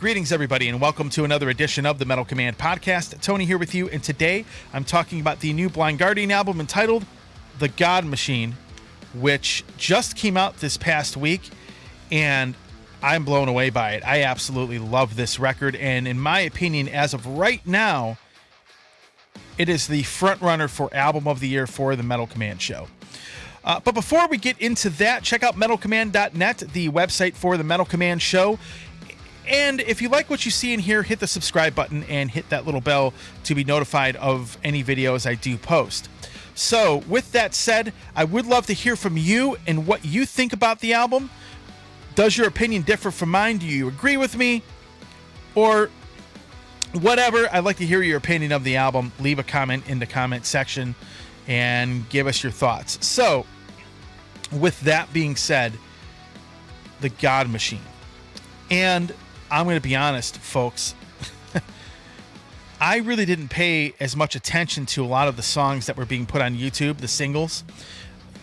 Greetings, everybody, and welcome to another edition of the Metal Command podcast. Tony here with you, and today I'm talking about the new Blind Guardian album entitled The God Machine, which just came out this past week, and I'm blown away by it. I absolutely love this record, and in my opinion, as of right now, it is the front runner for Album of the Year for the Metal Command show. But before we get into that, check out metalcommand.net, the website for the Metal Command show. And if you like what you see in here, hit the subscribe button and hit that little bell to be notified of any videos I do post. So, with that said, I would love to hear from you and what you think about the album. Does your opinion differ from mine? Do you agree with me? Or whatever. I'd like to hear your opinion of the album. Leave a comment in the comment section and give us your thoughts. So, with that being said, the God Machine. And I'm going to be honest, folks. I really didn't pay as much attention to a lot of the songs that were being put on YouTube, the singles.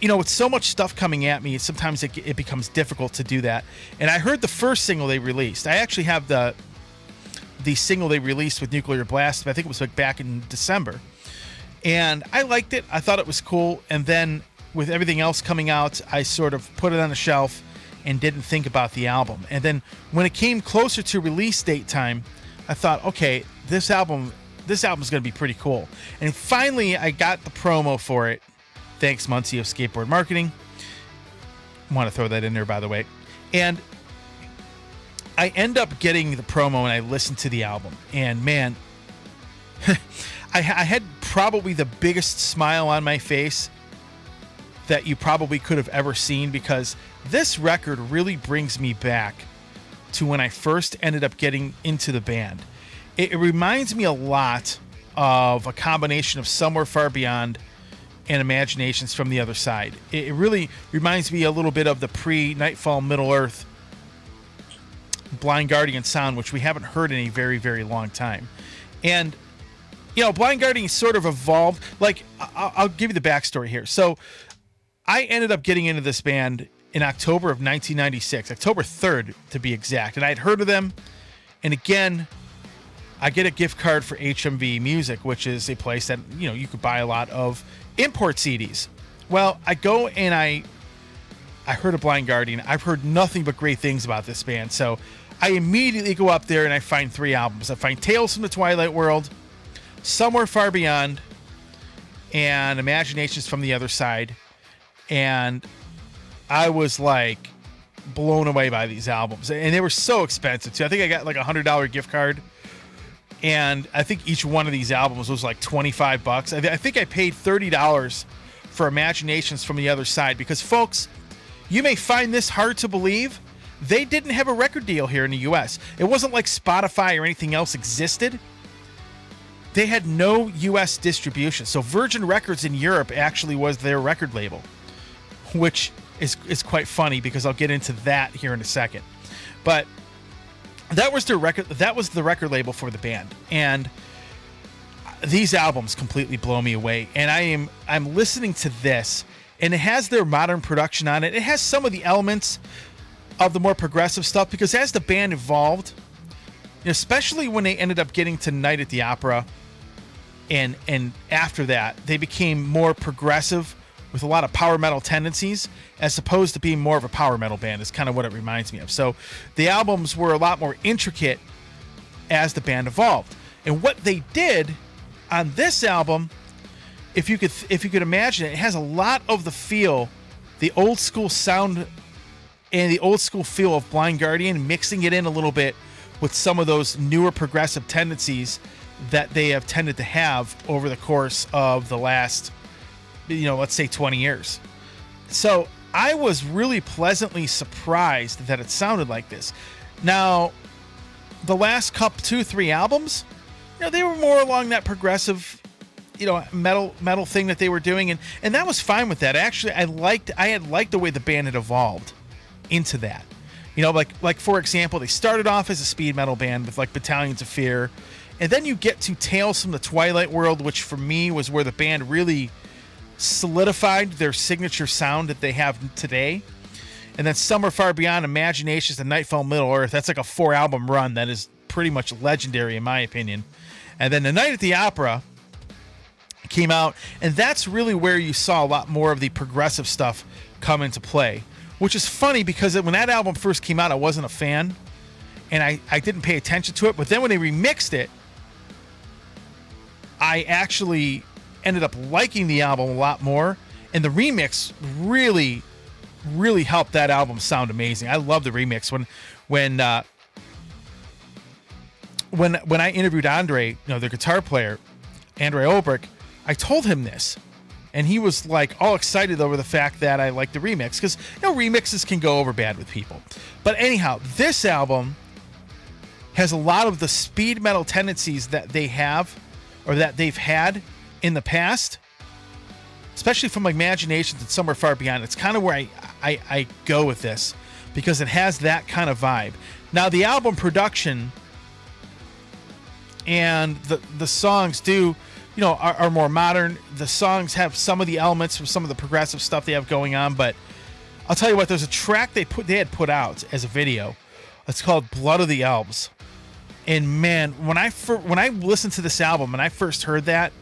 You know, with so much stuff coming at me, sometimes it becomes difficult to do that. And I heard the first single they released. I actually have the single they released with Nuclear Blast. I think it was like back in December. And I liked it. I thought it was cool. And then with everything else coming out, I sort of put it on the shelf and didn't think about the album. And then when it came closer to release date time, I thought, okay, this album's going to be pretty cool. And finally, I got the promo for it. Thanks, Muncie of Skateboard Marketing. I want to throw that in there, by the way. And I end up getting the promo and I listened to the album. And man, I had probably the biggest smile on my face that you probably could have ever seen, because this record really brings me back to when I first ended up getting into the band. It reminds me a lot of a combination of Somewhere Far Beyond and Imaginations from the Other Side. It really reminds me a little bit of the pre-Nightfall Middle Earth Blind Guardian sound, which we haven't heard in a very, very long time. And, you know, Blind Guardian sort of evolved. Like, I'll give you the backstory here. So, I ended up getting into this band in October of 1996, October 3rd to be exact. And I had heard of them. And again, I get a gift card for HMV Music, which is a place that, you know, you could buy a lot of import CDs. Well, I go and I heard of Blind Guardian. I've heard nothing but great things about this band. So I immediately go up there and I find 3 albums. I find Tales from the Twilight World, Somewhere Far Beyond, and Imaginations from the Other Side. And I was like blown away by these albums, and they were so expensive too. I think I got like $100 gift card, and I think each one of these albums was like $25. I think I paid $30 for Imaginations from the Other Side, because, folks, you may find this hard to believe, they didn't have a record deal here in the US. It wasn't like Spotify or anything else existed. They had no US distribution. So Virgin Records in Europe actually was their record label, which is quite funny, because I'll get into that here in a second. But that was their record. That was the record label for the band, and these albums completely blow me away. And I'm listening to this, and it has their modern production on it. It has some of the elements of the more progressive stuff, because as the band evolved, you know, especially when they ended up getting to Night at the Opera, and after that, they became more progressive with a lot of power metal tendencies, as opposed to being more of a power metal band, is kind of what it reminds me of. So the albums were a lot more intricate as the band evolved. And what they did on this album, if you could imagine it has a lot of the feel, the old school sound and the old school feel of Blind Guardian, mixing it in a little bit with some of those newer progressive tendencies that they have tended to have over the course of the last, you know, let's say 20 years. So I was really pleasantly surprised that it sounded like this. Now, the last 2-3 albums, you know, they were more along that progressive, you know, metal thing that they were doing, and that was fine with that. Actually, I had liked the way the band had evolved into that. You know, like for example, they started off as a speed metal band with like Battalions of Fear, and then you get to Tales from the Twilight World, which for me was where the band really solidified their signature sound that they have today. And then Somewhere Far Beyond, Imaginations, and Nightfall Middle Earth. That's like a 4-album run that is pretty much legendary in my opinion. And then The Night at the Opera came out, and that's really where you saw a lot more of the progressive stuff come into play, which is funny because when that album first came out, I wasn't a fan, and I didn't pay attention to it. But then when they remixed it, I actually ended up liking the album a lot more, and the remix really, really helped that album sound amazing. I love the remix. When I interviewed Andre, the guitar player, Andre Olbrich, I told him this, and he was like all excited over the fact that I like the remix, because remixes can go over bad with people. But anyhow, this album has a lot of the speed metal tendencies that they have, or that they've had in the past, especially from Imaginations and Somewhere Far Beyond. It's kind of where I go with this, because it has that kind of vibe. Now, the album production and the songs are more modern. The songs have some of the elements from some of the progressive stuff they have going on, but I'll tell you what, there's a track they had put out as a video. It's called Blood of the Elves. And man, when I listened to this album and I first heard that,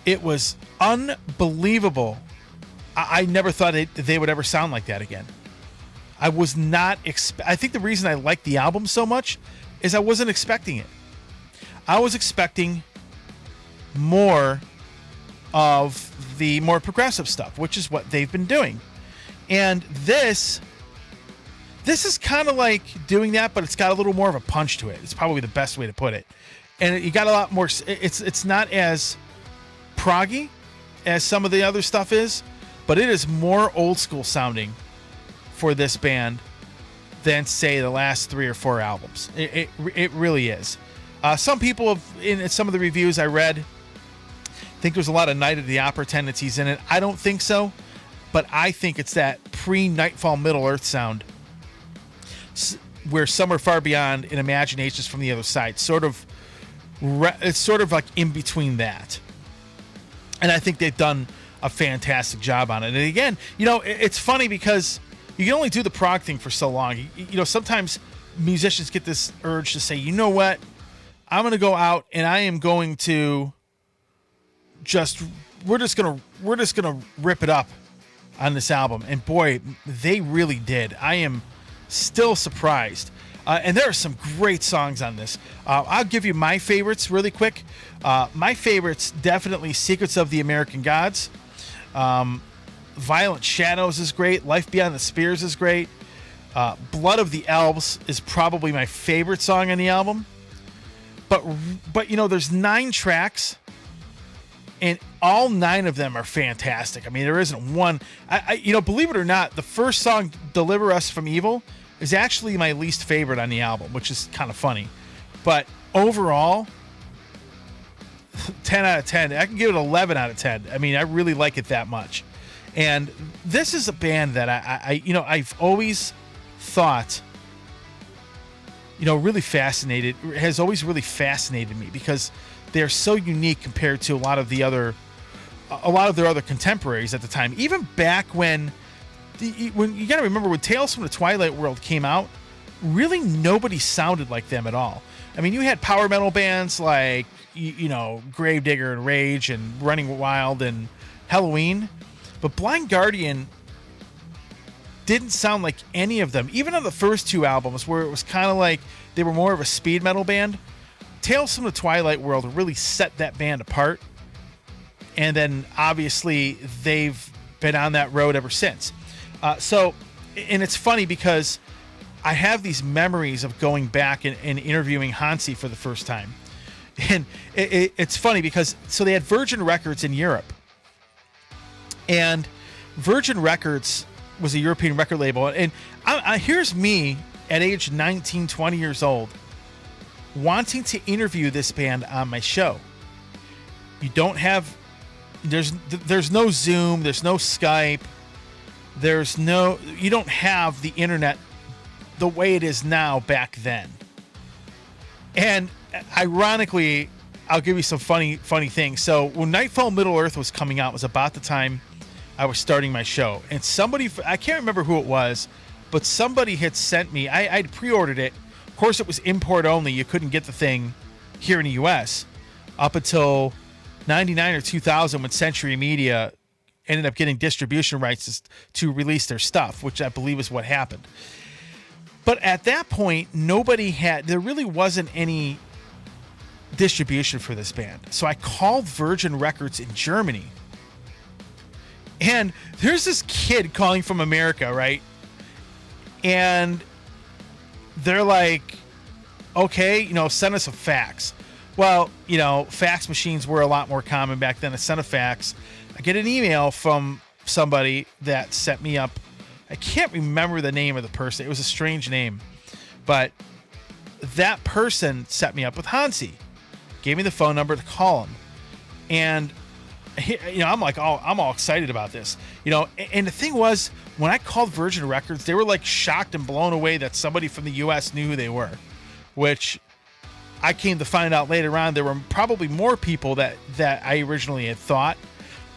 it was unbelievable. I never thought they would ever sound like that again. I was not I think the reason I liked the album so much is I wasn't expecting it. I was expecting more of the more progressive stuff, which is what they've been doing. And this is kind of like doing that, but it's got a little more of a punch to it. It's probably the best way to put it. And you got a lot more, it's not as proggy as some of the other stuff is, but it is more old school sounding for this band than, say, the last 3 or 4 albums. It really is. Some people have, in some of the reviews I read, think there's a lot of Night at the Opera tendencies in it. I don't think so, but I think it's that pre-Nightfall Middle Earth sound, where Somewhere Far Beyond and Imaginations from the other side it's sort of like in between that. And I think they've done a fantastic job on it. And again, it's funny because you can only do the prog thing for so long. Sometimes musicians get this urge to say, you know what, I'm going to go out and I am going to we're just going to rip it up on this album. And boy, they really did. I am still surprised. And there are some great songs on this. I'll give you my favorites really quick. My favorites, definitely Secrets of the American Gods. Violent Shadows is great. Life Beyond the Spears is great. Blood of the Elves is probably my favorite song on the album. But there's 9 tracks, and all 9 of them are fantastic. I mean, there isn't one. Believe it or not, the first song, Deliver Us from Evil, is actually my least favorite on the album, which is kind of funny. But overall, 10 out of 10. I can give it 11 out of 10. I mean, I really like it that much. And this is a band that I've always thought, really fascinated, has always really fascinated me, because they're so unique compared to a lot of their other contemporaries at the time. Even back when you got to remember, when Tales from the Twilight World came out, really nobody sounded like them at all. I mean, you had power metal bands like Gravedigger and Rage and Running Wild and Halloween, but Blind Guardian didn't sound like any of them. Even on the first 2 albums, where it was kind of like they were more of a speed metal band, Tales from the Twilight World really set that band apart. And then obviously they've been on that road ever since. And it's funny because I have these memories of going back and interviewing Hansi for the first time. And it's funny because, so they had Virgin Records in Europe. And Virgin Records was a European record label. And here's me at age 19, 20 years old, wanting to interview this band on my show. There's no Zoom, there's no Skype, you don't have the internet the way it is now back then. And ironically, I'll give you some funny things. So when Nightfall Middle Earth was coming out, it was about the time I was starting my show, and somebody, I can't remember who it was, but somebody had sent me, I'd pre-ordered it. Of course, it was import only. You couldn't get the thing here in the U.S. up until 99 or 2000 when Century Media ended up getting distribution rights to release their stuff, which I believe is what happened. But at that point, there really wasn't any distribution for this band. So I called Virgin Records in Germany. And there's this kid calling from America, right? And they're like, okay, send us a fax. Well, fax machines were a lot more common back then. I sent a fax. I get an email from somebody that set me up. I can't remember the name of the person. It was a strange name. But that person set me up with Hansi. Gave me the phone number to call him. And I'm like, oh, I'm all excited about this. And the thing was, when I called Virgin Records, they were like shocked and blown away that somebody from the US knew who they were, which I came to find out later on there were probably more people that I originally had thought.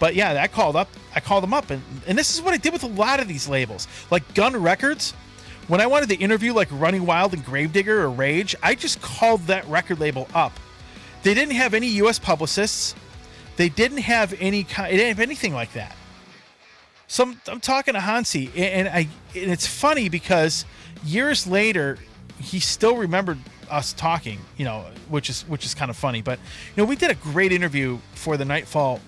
But yeah, I called them up, and this is what I did with a lot of these labels. Like Gun Records, when I wanted to interview like Running Wild and Gravedigger or Rage, I just called that record label up. They didn't have any US publicists. They didn't have anything like that. So I'm talking to Hansi, and it's funny because years later, he still remembered us talking, which is kind of funny. But we did a great interview for the Nightfall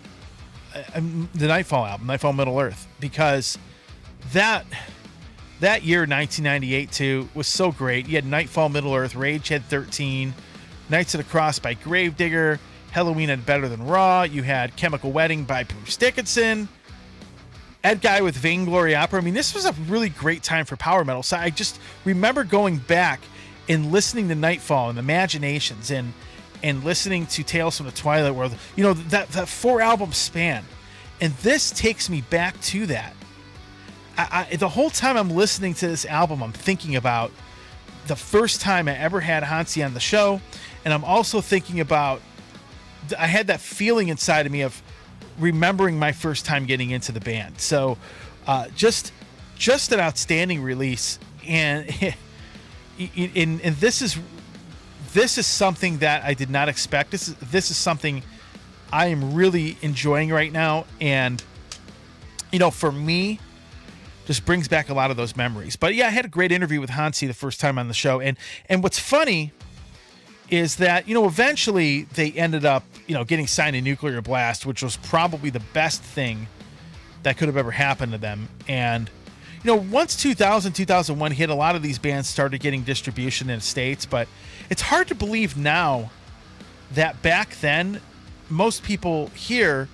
album, Nightfall Middle Earth, because that year, 1998 too, was so great. You had Nightfall Middle Earth, Rage had 13, Knights of the Cross by Gravedigger, Halloween had Better Than Raw. You had Chemical Wedding by Bruce Dickinson. Ed Guy with Vainglory Opera. I mean, this was a really great time for power metal. So I just remember going back and listening to Nightfall and Imaginations and listening to Tales from the Twilight World. That 4-album span. And this takes me back to that. The whole time I'm listening to this album, I'm thinking about the first time I ever had Hansi on the show. And I'm also thinking about, I had that feeling inside of me of remembering my first time getting into the band. So just an outstanding release. And this is something that I did not expect. This is something I am really enjoying right now. And, for me, just brings back a lot of those memories. But yeah, I had a great interview with Hansi the first time on the show. And what's funny is that, eventually they ended up, getting signed to Nuclear Blast, which was probably the best thing that could have ever happened to them. And, once 2001 hit, a lot of these bands started getting distribution in the States, but it's hard to believe now that back then, most people here,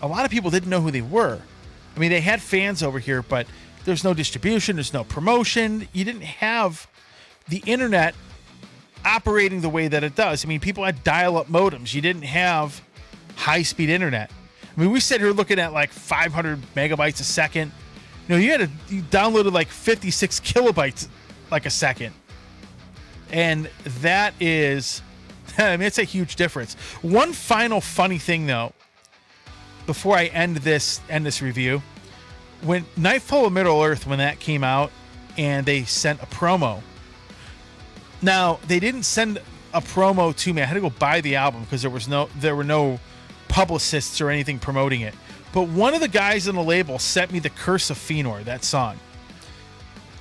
a lot of people didn't know who they were. I mean, they had fans over here, but there's no distribution, there's no promotion. You didn't have the internet operating the way that it does. I mean, people had dial-up modems. You didn't have high-speed internet. I mean, we sit here looking at like 500 megabytes a second. You downloaded like 56 kilobytes like a second. And that is, I mean, it's a huge difference. One final funny thing though, before I end this review, when Nightfall of Middle Earth, when that came out and they sent a promo. Now, they didn't send a promo to me. I had to go buy the album because there were no publicists or anything promoting it. But one of the guys in the label sent me The Curse of Fëanor, that song.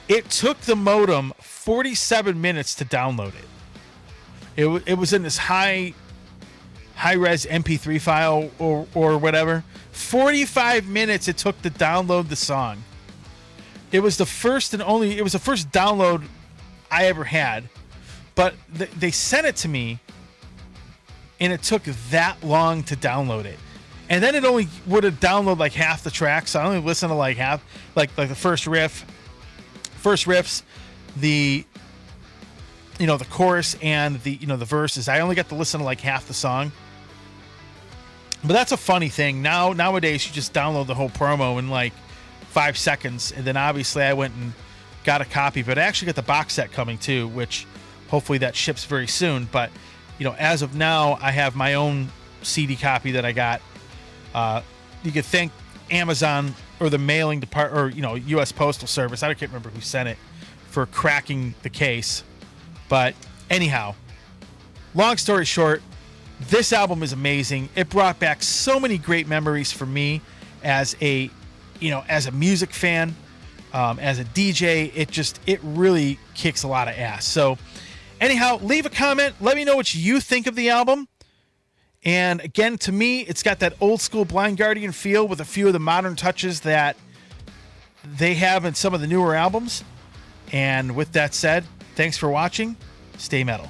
It took the modem 47 minutes to download it. It was in this high-res MP3 file or whatever. 45 minutes it took to download the song. It was the first download I ever had. But they sent it to me, and it took that long to download it. And then it only would have downloaded like half the tracks. So I only listened to like half, like the first riffs, the chorus and the verses. I only got to listen to like half the song. But that's a funny thing. Nowadays, you just download the whole promo in like 5 seconds. And then obviously I went and got a copy, but I actually got the box set coming too, which hopefully that ships very soon. But, as of now, I have my own CD copy that I got. You could thank Amazon or the mailing department, or U.S. Postal Service. I can't remember who sent it, for cracking the case. But anyhow, long story short, this album is amazing. It brought back so many great memories for me as a music fan, as a DJ. It really kicks a lot of ass. So anyhow, leave a comment. Let me know what you think of the album. And again, to me, it's got that old school Blind Guardian feel with a few of the modern touches that they have in some of the newer albums. And with that said, thanks for watching. Stay metal.